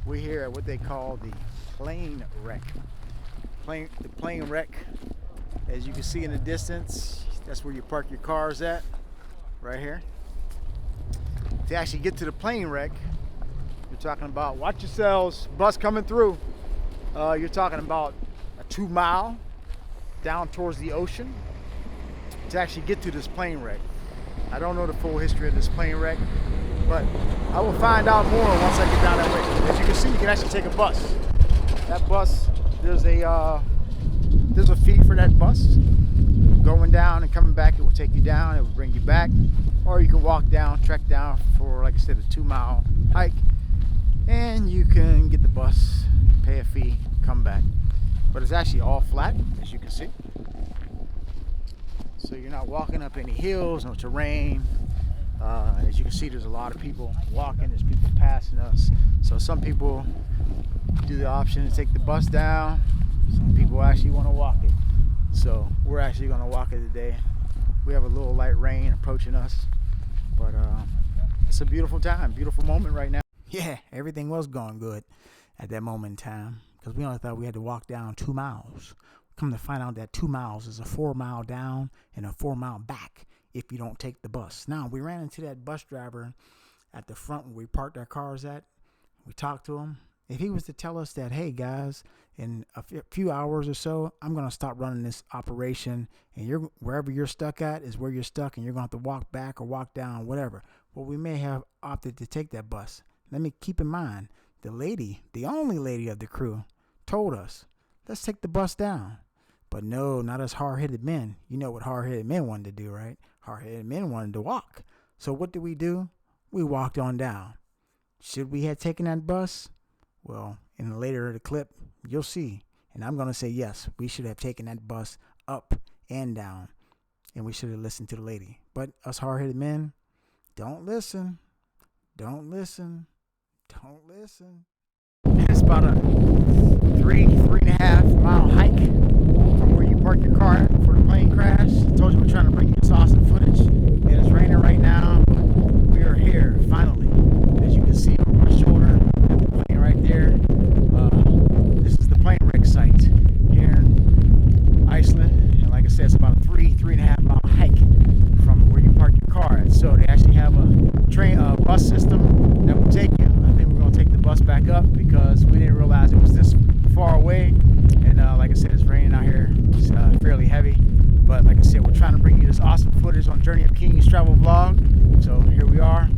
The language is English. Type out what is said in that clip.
We're here at what they call the plane wreck. The plane wreck, as you can see in the distance, that's where you park your cars at, right here. To actually get to the plane wreck, you're talking about, watch yourselves, bus coming through. You're talking about a 2 mile down towards the ocean to actually get to this plane wreck. I don't know the full history of this plane wreck, but I will find out more once I get down that way. As you can see, you can actually take a bus. That bus, there's a fee for that bus. Going down and coming back, it will take you down, it will bring you back. Or you can walk down, trek down for, like I said, a 2 mile hike. And you can get the bus, pay a fee, come back. But it's actually all flat, as you can see. So you're not walking up any hills, no terrain. As you can see, there's a lot of people walking, there's people passing us. So some people do the option to take the bus down. Some people actually want to walk it. So we're actually going to walk it today. We have a little light rain approaching us, but it's a beautiful time, beautiful moment right now. Yeah, everything was going good at that moment in time because we only thought we had to walk down 2 miles. Come to find out that 2 miles is a 4 mile down and a 4 mile back if you don't take the bus. Now, we ran into that bus driver at the front where we parked our cars at. We talked to him. If he was to tell us that, hey guys, in a few hours or so, I'm going to stop running this operation and wherever you're stuck at is where you're stuck and you're going to have to walk back or walk down, whatever. Well, we may have opted to take that bus. Let me keep in mind, the only lady of the crew told us, let's take the bus down. But no, not us hard-headed men. You know what hard-headed men wanted to do, right? Hard-headed men wanted to walk. So what did? We walked on down. Should we have taken that bus? Well, in the later the clip, you'll see. And I'm going to say yes, we should have taken that bus up and down. And we should have listened to the lady. But us hard-headed men, don't listen. Don't listen. Don't listen. It's about a 3.5 mile hike from where you park your car at for the plane crash. I told you we're trying to bring you this awesome footage. It is raining right now, but we are here finally. As you can see over my shoulder, the plane right there. This is the plane wreck site here in Iceland. And like I said, it's about a 3.5 mile hike from where you park your car at. So they actually have a bus system that will take you. I think we're going to take the bus back up because we didn't realize it was this far away. And like I said, it's raining out here. It's fairly heavy. But like I said, we're trying to bring you this awesome footage on Journey of Kings travel vlog. So here we are.